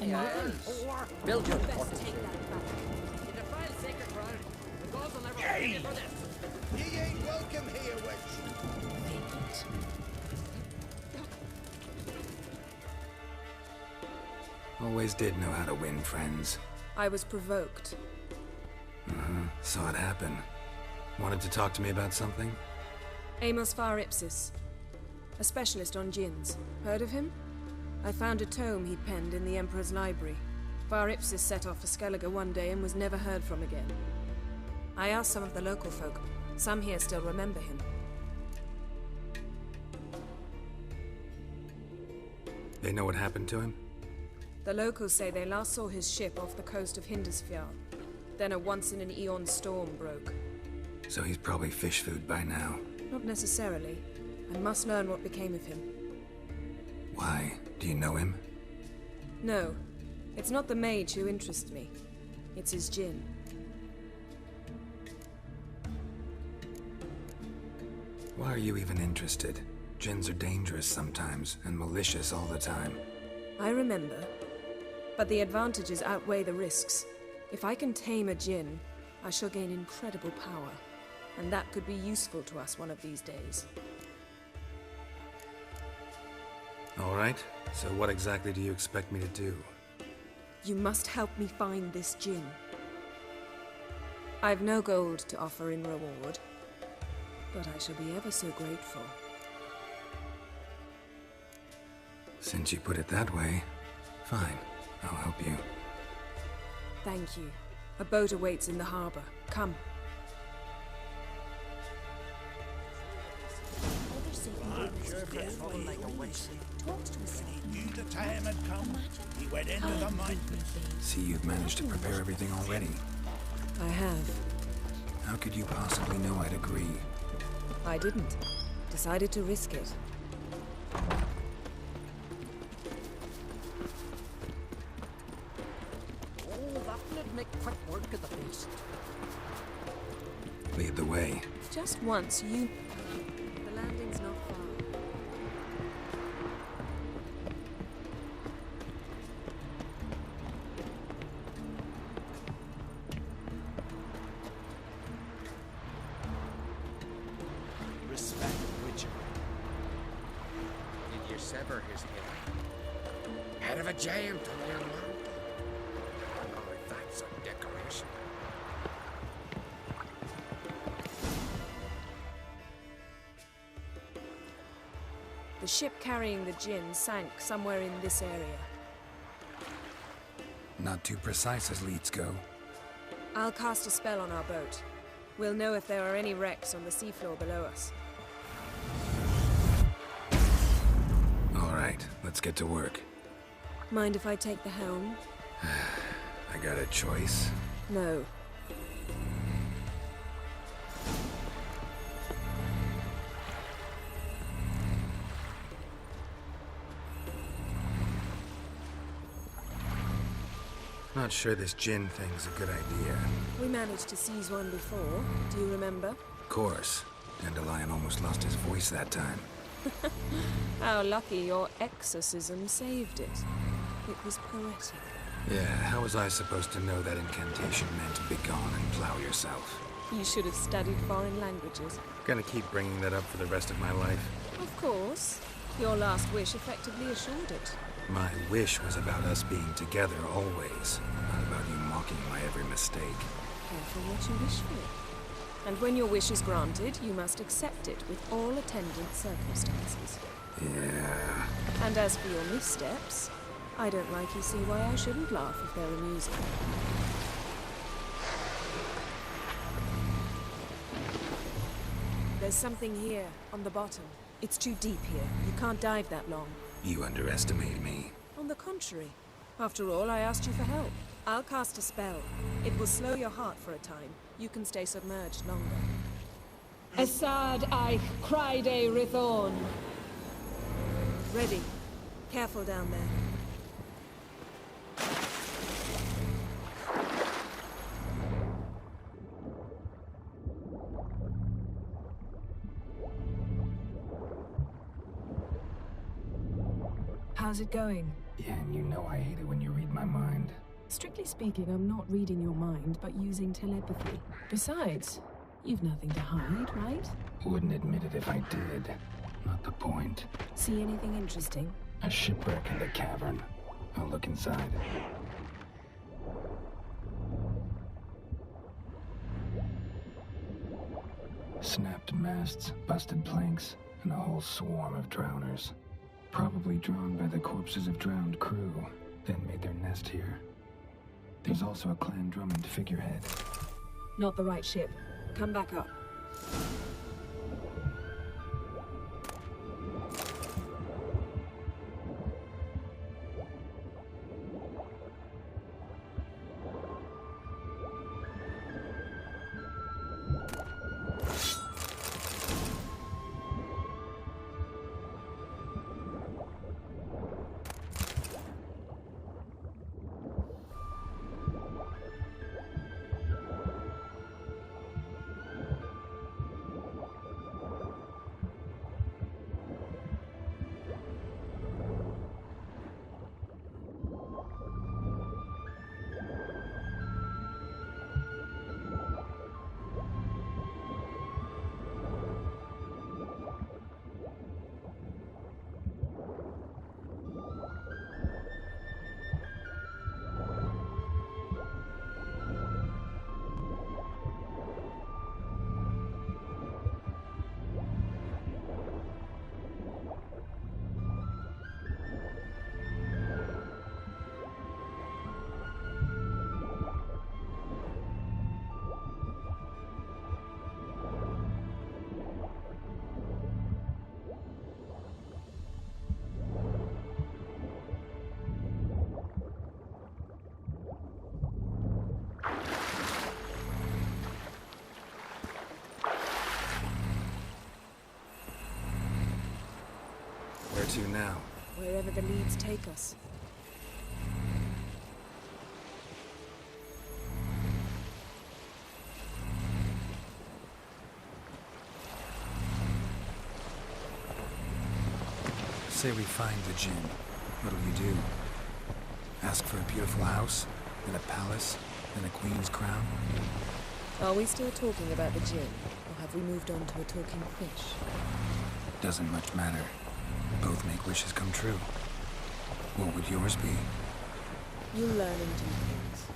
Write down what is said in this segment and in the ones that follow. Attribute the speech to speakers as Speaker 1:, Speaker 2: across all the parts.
Speaker 1: Yes. Build your important
Speaker 2: Take that back.
Speaker 1: You defile sacred ground. The gods will never forgive you for this.
Speaker 3: Ye ain't welcome here, wench.
Speaker 2: Vacant.
Speaker 4: Always did know how to win friends.
Speaker 2: I was provoked.
Speaker 4: Saw it happen. Wanted to talk to me about something?
Speaker 2: Amos Far Ipsis. A specialist on djinns. Heard of him? I found a tome he'd penned in the Emperor's library. Far Ipsis set off for Skellige one day and was never heard from again. I asked some of the local folk. Some here still remember him.
Speaker 4: They know what happened to him?
Speaker 2: The locals say they last saw his ship off the coast of Hindisfjall. Then a once-in-an-eon storm broke.
Speaker 4: So he's probably fish food by now.
Speaker 2: Not necessarily. I must learn what became of him.
Speaker 4: Why? Do you know him?
Speaker 2: No. It's not the mage who interests me. It's his djinn.
Speaker 4: Why are you even interested? Djinns are dangerous sometimes, and malicious all the time.
Speaker 2: I remember. But the advantages outweigh the risks. If I can tame a djinn, I shall gain incredible power. And that could be useful to us one of these days.
Speaker 4: All right. So what exactly do you expect me to do?
Speaker 2: You must help me find this djinn. I've no gold to offer in reward, but I shall be ever so grateful.
Speaker 4: Since you put it that way, fine. I'll help you.
Speaker 2: Thank you. A boat awaits in the harbor. Come.
Speaker 3: Knew the time had come. He went into the mine.
Speaker 4: See, you've managed to prepare everything already.
Speaker 2: I have.
Speaker 4: How could you possibly know I'd agree?
Speaker 2: I didn't. Decided to risk it.
Speaker 1: Oh, that would make quick work of the beast.
Speaker 4: Lead the way.
Speaker 2: Just once, you... The landing's not far.
Speaker 3: Respect Witcher.
Speaker 1: Did you sever his head? Head of a giant on your land. Oh, that's a decoration.
Speaker 2: The ship carrying the djinn sank somewhere in this area.
Speaker 4: Not too precise as leads go.
Speaker 2: I'll cast a spell on our boat. We'll know if there are any wrecks on the seafloor below us.
Speaker 4: All right, let's get to work.
Speaker 2: Mind if I take the helm?
Speaker 4: I got a choice.
Speaker 2: No.
Speaker 4: Not sure this djinn thing's a good idea.
Speaker 2: We managed to seize one before. Do you remember?
Speaker 4: Of course. Dandelion almost lost his voice that time.
Speaker 2: How lucky your exorcism saved it. It was poetic.
Speaker 4: Yeah, how was I supposed to know that incantation meant begone and plow yourself?
Speaker 2: You should have studied foreign languages.
Speaker 4: Gonna keep bringing that up for the rest of my life.
Speaker 2: Of course. Your last wish effectively assured it.
Speaker 4: My wish was about us being together always, not about you mocking my every mistake.
Speaker 2: Careful what you wish for. And when your wish is granted, you must accept it with all attendant circumstances.
Speaker 4: Yeah.
Speaker 2: And as for your missteps, I don't rightly see why I shouldn't laugh if they're amusing. There's something here, on the bottom. It's too deep here. You can't dive that long.
Speaker 4: You underestimate me.
Speaker 2: On the contrary. After all, I asked you for help. I'll cast a spell. It will slow your heart for a time. You can stay submerged longer. Assad Eich Cryde Rithorn. Ready. Careful down there. How's it going?
Speaker 4: Yeah, and you know I hate it when you read my mind.
Speaker 2: Strictly speaking, I'm not reading your mind, but using telepathy. Besides, you've nothing to hide, right?
Speaker 4: Wouldn't admit it if I did. Not the point.
Speaker 2: See anything interesting?
Speaker 4: A shipwreck and a cavern. I'll look inside. Snapped masts, busted planks, and a whole swarm of drowners. Probably drawn by the corpses of drowned crew, then made their nest here. There's also a clan Drummond figurehead.
Speaker 2: Not the right ship. Come back up.
Speaker 4: Where to now?
Speaker 2: Wherever the leads take us.
Speaker 4: Say we find the Jinn. What'll you do? Ask for a beautiful house? Then a palace? Then a queen's crown?
Speaker 2: Are we still talking about the Jinn? Or have we moved on to a talking fish?
Speaker 4: Doesn't much matter. Both make wishes come true. What would yours be?
Speaker 2: You learn and do things.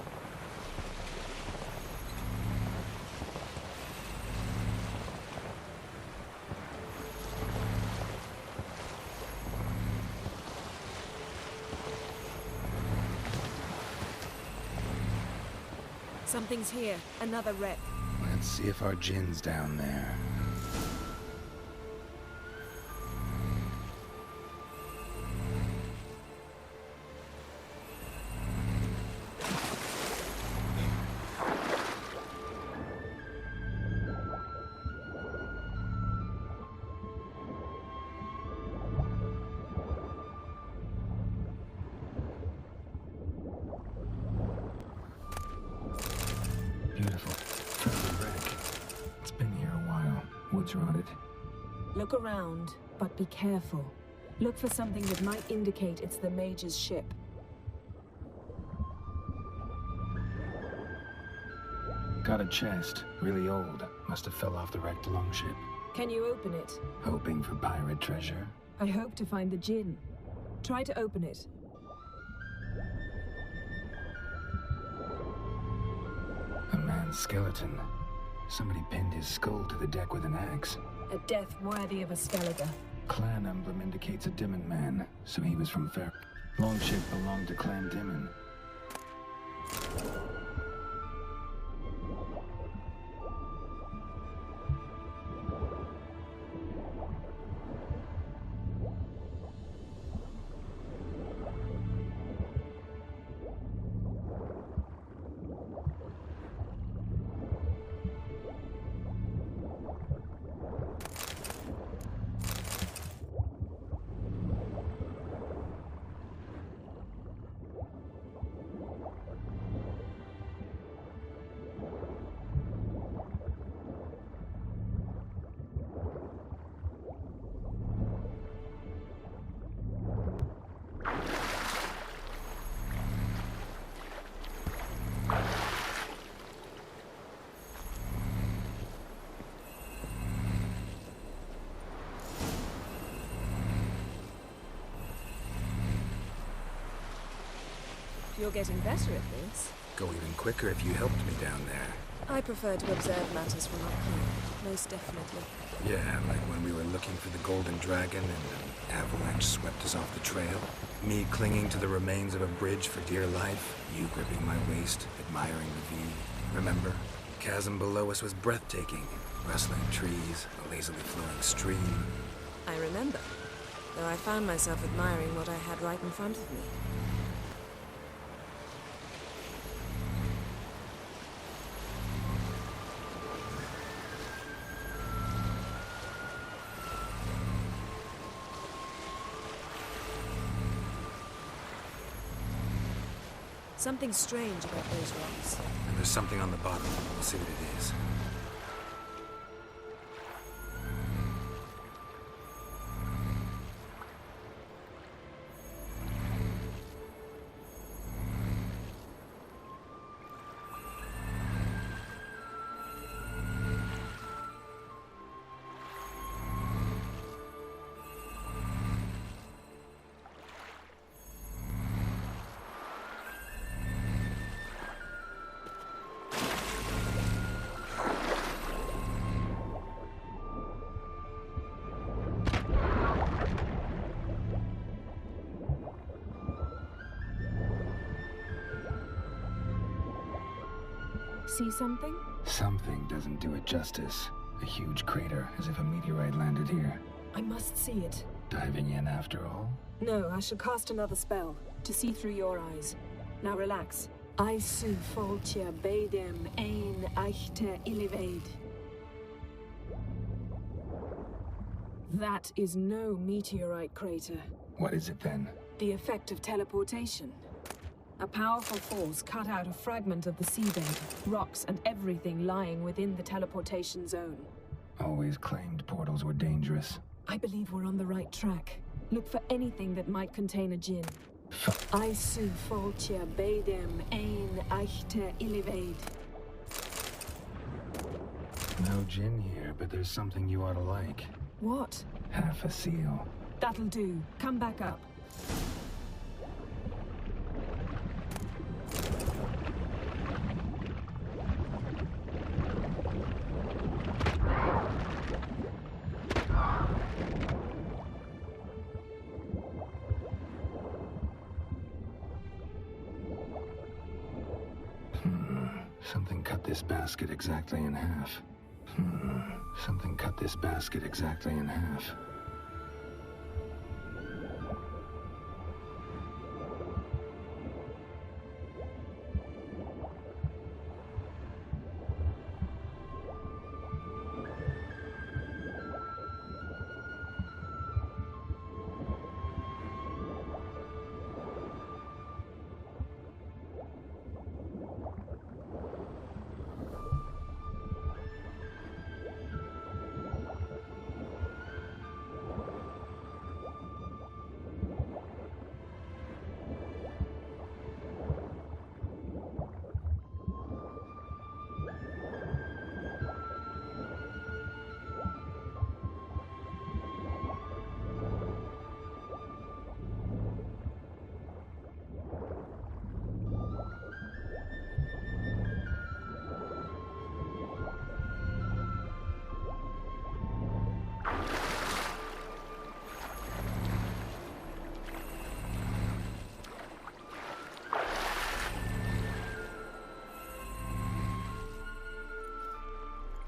Speaker 2: Something's here. Another wreck.
Speaker 4: Let's see if our Jinn's down there. Beautiful. Friendly wreck. It's been here a while. Woods rotted.
Speaker 2: Look around, but be careful. Look for something that might indicate it's the Mage's ship.
Speaker 4: Got a chest. Really old. Must have fell off the wrecked longship.
Speaker 2: Can you open it?
Speaker 4: Hoping for pirate treasure.
Speaker 2: I hope to find the Jinn. Try to open it.
Speaker 4: A man's skeleton. Somebody pinned his skull to the deck with an axe.
Speaker 2: A death worthy of a Skellige.
Speaker 4: Clan emblem indicates a Dimon man, so he was from Fair. Longship belonged to Clan Dimon.
Speaker 2: You're getting better at this.
Speaker 4: Go even quicker if you helped me down there.
Speaker 2: I prefer to observe matters from up here, most definitely.
Speaker 4: Yeah, like when we were looking for the Golden Dragon and an avalanche swept us off the trail. Me clinging to the remains of a bridge for dear life. You gripping my waist, admiring the view. Remember? The chasm below us was breathtaking. Rustling trees, a lazily flowing stream.
Speaker 2: I remember, though I found myself admiring what I had right in front of me. Something strange about those rocks.
Speaker 4: And there's something on the bottom. We'll see what it is.
Speaker 2: See something?
Speaker 4: Something doesn't do it justice. A huge crater, as if a meteorite landed here.
Speaker 2: I must see it.
Speaker 4: Diving in after all?
Speaker 2: No, I shall cast another spell, to see through your eyes. Now relax. I su foltia beidem ein eichte illivaid. That is no meteorite crater.
Speaker 4: What is it then?
Speaker 2: The effect of teleportation. A powerful force cut out a fragment of the seabed, rocks and everything lying within the teleportation zone.
Speaker 4: Always claimed portals were dangerous.
Speaker 2: I believe we're on the right track. Look for anything that might contain a djinn. I su foltia beidem ein eichte illivaid.
Speaker 4: No gin here, but there's something you ought to like.
Speaker 2: What?
Speaker 4: Half a seal.
Speaker 2: That'll do. Come back up.
Speaker 4: Something cut this basket exactly in half. Something cut this basket exactly in half.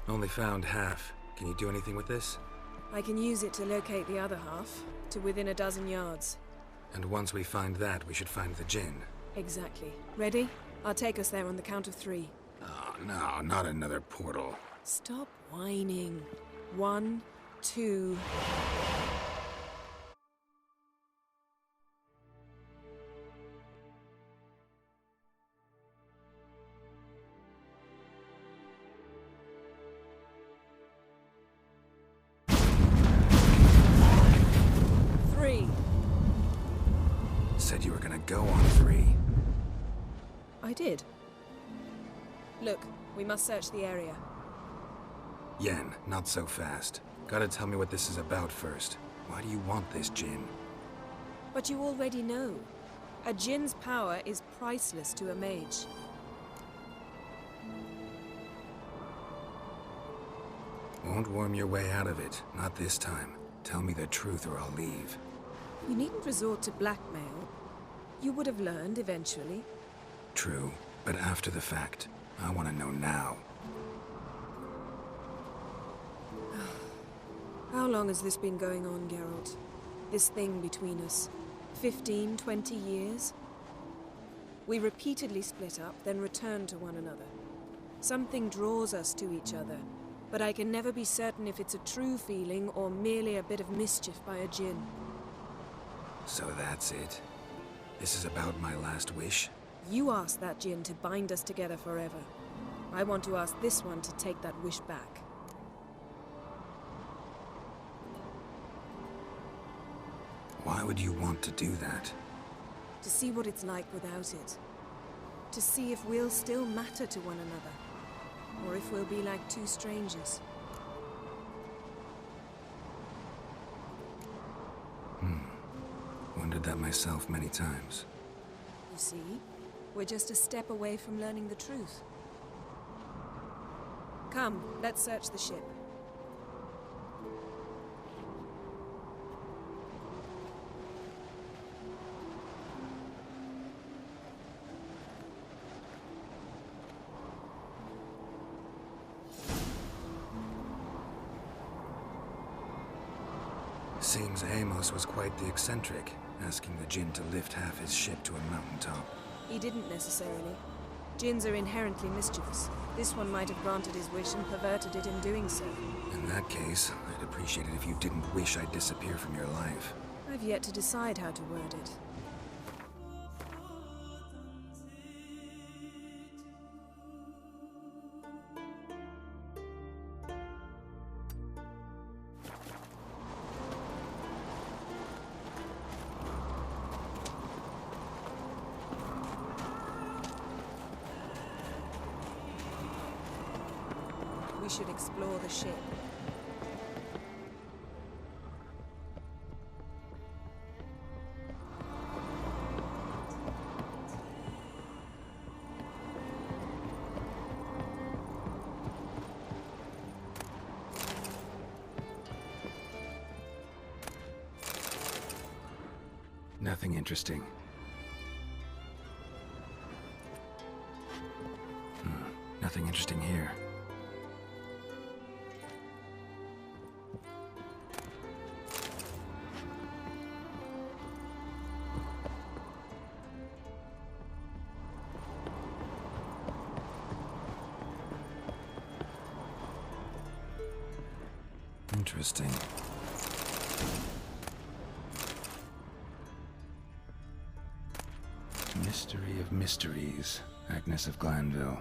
Speaker 4: Only found half. Can you do anything with this?
Speaker 2: I can use it to locate the other half, to within a dozen yards.
Speaker 4: And once we find that, we should find the gin.
Speaker 2: Exactly. Ready? I'll take us there on the count of 3.
Speaker 4: Oh, no, not another portal.
Speaker 2: Stop whining. 1, 2...
Speaker 4: Said you were gonna go on 3.
Speaker 2: I did. Look, we must search the area.
Speaker 4: Yen, not so fast. Gotta tell me what this is about first. Why do you want this gin?
Speaker 2: But you already know. A Jin's power is priceless to a mage.
Speaker 4: Won't worm your way out of it. Not this time. Tell me the truth or I'll leave.
Speaker 2: You needn't resort to blackmail. You would have learned eventually.
Speaker 4: True, but after the fact. I want to know now.
Speaker 2: How long has this been going on, Geralt? This thing between us? 15, 20 years? We repeatedly split up, then returned to one another. Something draws us to each other, but I can never be certain if it's a true feeling or merely a bit of mischief by a Jinn.
Speaker 4: So that's it? This is about my last wish?
Speaker 2: You asked that Jinn to bind us together forever. I want to ask this one to take that wish back.
Speaker 4: Why would you want to do that?
Speaker 2: To see what it's like without it. To see if we'll still matter to one another. Or if we'll be like two strangers.
Speaker 4: Wondered that myself many times.
Speaker 2: You see? We're just a step away from learning the truth. Come, let's search the ship.
Speaker 4: Seems Amos was quite the eccentric, asking the Jinn to lift half his ship to a mountaintop.
Speaker 2: He didn't necessarily. Jinns are inherently mischievous. This one might have granted his wish and perverted it in doing so.
Speaker 4: In that case, I'd appreciate it if you didn't wish I'd disappear from your life.
Speaker 2: I've yet to decide how to word it. We should explore the ship.
Speaker 4: Nothing interesting. Nothing interesting here. Interesting. Mystery of mysteries, Agnes of Glanville.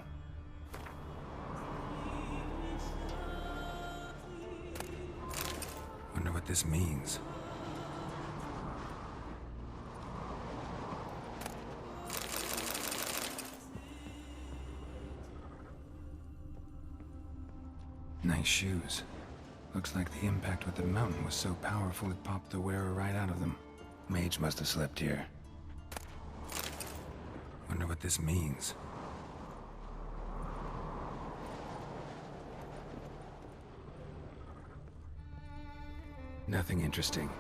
Speaker 4: Wonder what this means. Nice shoes. Looks like the impact with the mountain was so powerful it popped the wearer right out of them. Mage must have slept here. Wonder what this means. Nothing interesting.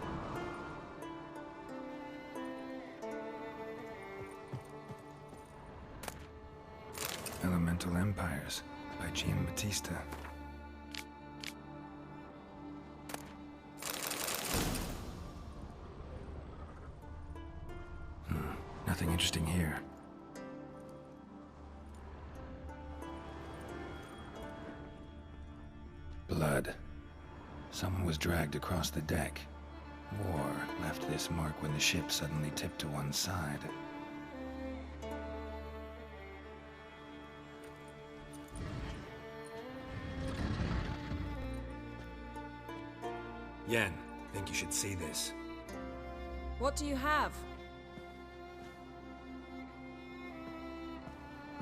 Speaker 4: Elemental Empires by Giambattista. Nothing interesting here. Blood. Someone was dragged across the deck. War left this mark when the ship suddenly tipped to one side. Yen, think you should see this.
Speaker 2: What do you have?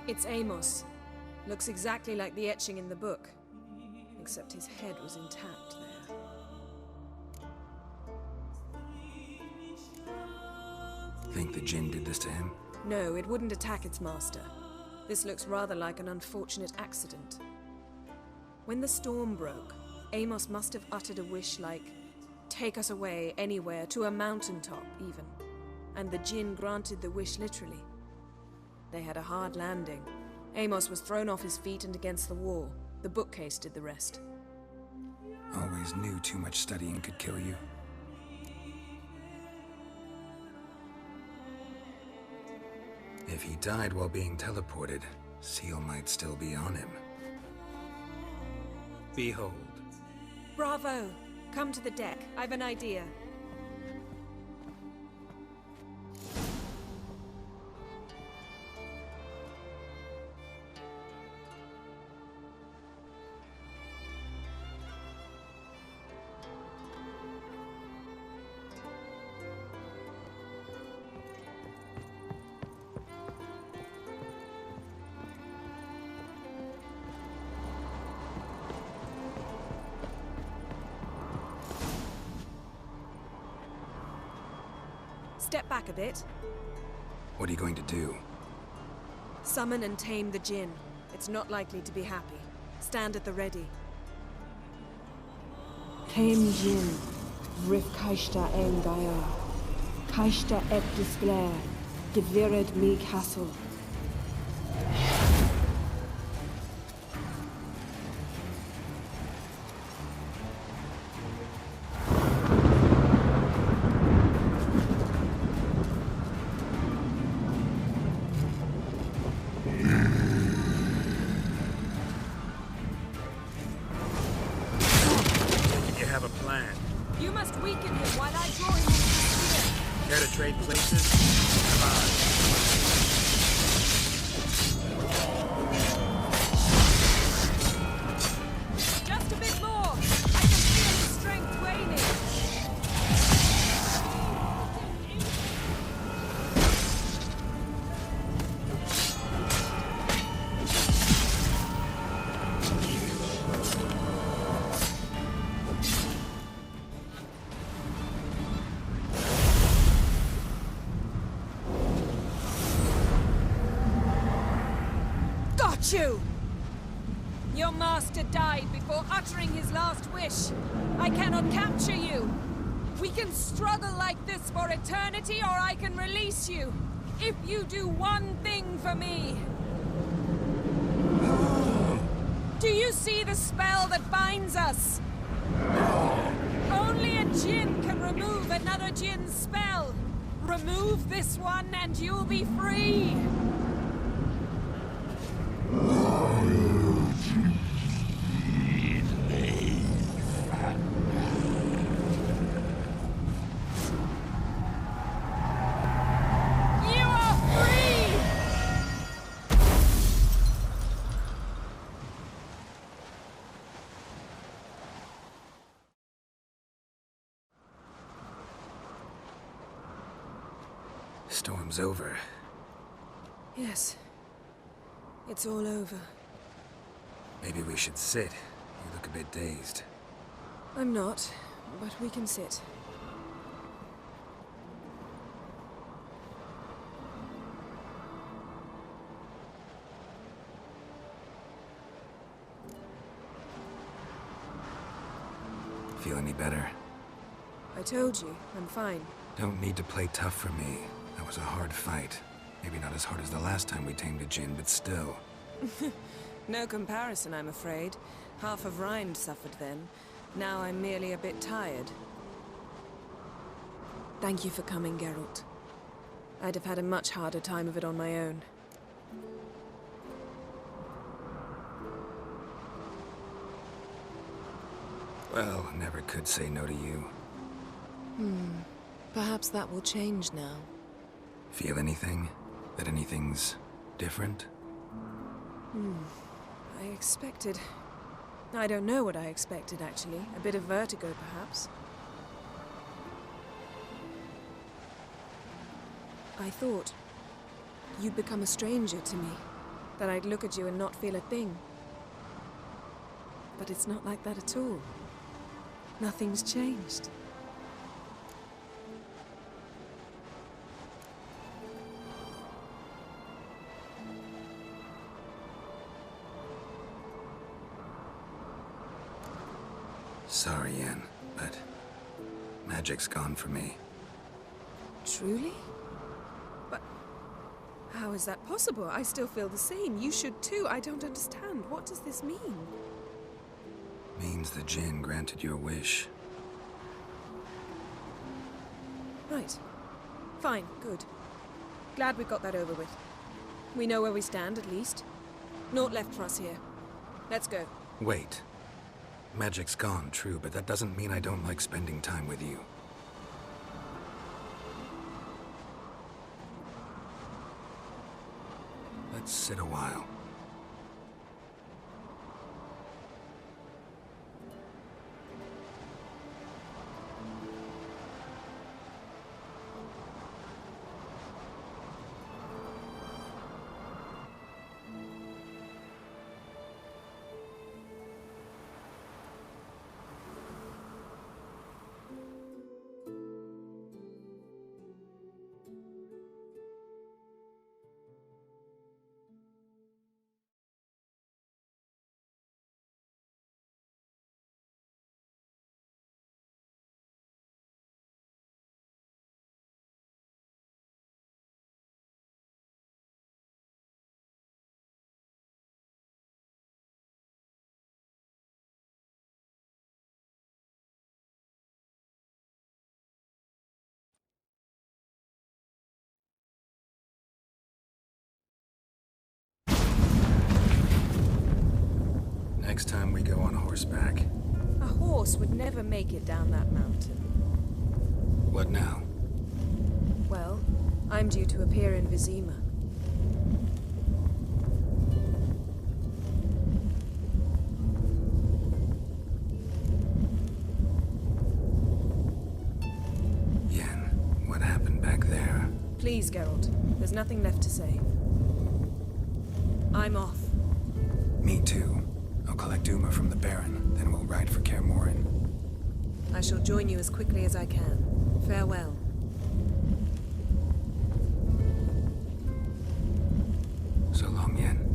Speaker 2: It's Amos. Looks exactly like the etching in the book. Except his head was intact there.
Speaker 4: Think the Jinn did this to him?
Speaker 2: No, it wouldn't attack its master. This looks rather like an unfortunate accident. When the storm broke, Amos must have uttered a wish like, "Take us away, anywhere, to a mountaintop, even." And the Jinn granted the wish literally. They had a hard landing. Amos was thrown off his feet and against the wall. The bookcase did the rest.
Speaker 4: Always knew too much studying could kill you. If he died while being teleported, Seal might still be on him. Behold.
Speaker 2: Bravo! Come to the deck. I've an idea. Step back a bit.
Speaker 4: What are you going to do?
Speaker 2: Summon and tame the Jinn. It's not likely to be happy. Stand at the ready.
Speaker 5: Tame Jinn, Vrif Kaishta en Gaia, Kaishta et Disglair, Devired me castle.
Speaker 2: You must weaken him while I draw him into the sphere.
Speaker 1: Care to trade places? Come on.
Speaker 2: Just a bit more. I can feel his strength waning. You! Your master died before uttering his last wish. I cannot capture you. We can struggle like this for eternity, or I can release you. If you do one thing for me. Do you see the spell that binds us? Only a Jinn can remove another Jinn's spell. Remove this one and you'll be free.
Speaker 4: Storm's over.
Speaker 2: Yes. It's all over.
Speaker 4: Maybe we should sit. You look a bit dazed.
Speaker 2: I'm not, but we can sit.
Speaker 4: Feel any better?
Speaker 2: I told you, I'm fine.
Speaker 4: Don't need to play tough for me. That was a hard fight. Maybe not as hard as the last time we tamed a Jinn, but still.
Speaker 2: No comparison, I'm afraid. Half of Rind suffered then. Now I'm merely a bit tired. Thank you for coming, Geralt. I'd have had a much harder time of it on my own.
Speaker 4: Well, never could say no to you.
Speaker 2: Perhaps that will change now.
Speaker 4: Feel anything? That anything's different?
Speaker 2: I expected... I don't know what I expected, actually. A bit of vertigo, perhaps. I thought you'd become a stranger to me. That I'd look at you and not feel a thing. But it's not like that at all. Nothing's changed.
Speaker 4: Sorry, Yen, but magic's gone for me.
Speaker 2: Truly? But how is that possible? I still feel the same. You should too. I don't understand. What does this mean?
Speaker 4: Means the Jinn granted your wish.
Speaker 2: Right. Fine. Good. Glad we got that over with. We know where we stand, at least. Naught left for us here. Let's go.
Speaker 4: Wait. Magic's gone, true, but that doesn't mean I don't like spending time with you. Let's sit a while. Next time we go on horseback.
Speaker 2: A horse would never make it down that mountain.
Speaker 4: What now?
Speaker 2: Well, I'm due to appear in Vizima.
Speaker 4: Yen, what happened back there?
Speaker 2: Please, Geralt. There's nothing left to say. I'm off.
Speaker 4: Me too. I'll collect Uma from the Baron, then we'll ride for Kaer Morhen.
Speaker 2: I shall join you as quickly as I can. Farewell.
Speaker 4: So long, Yen.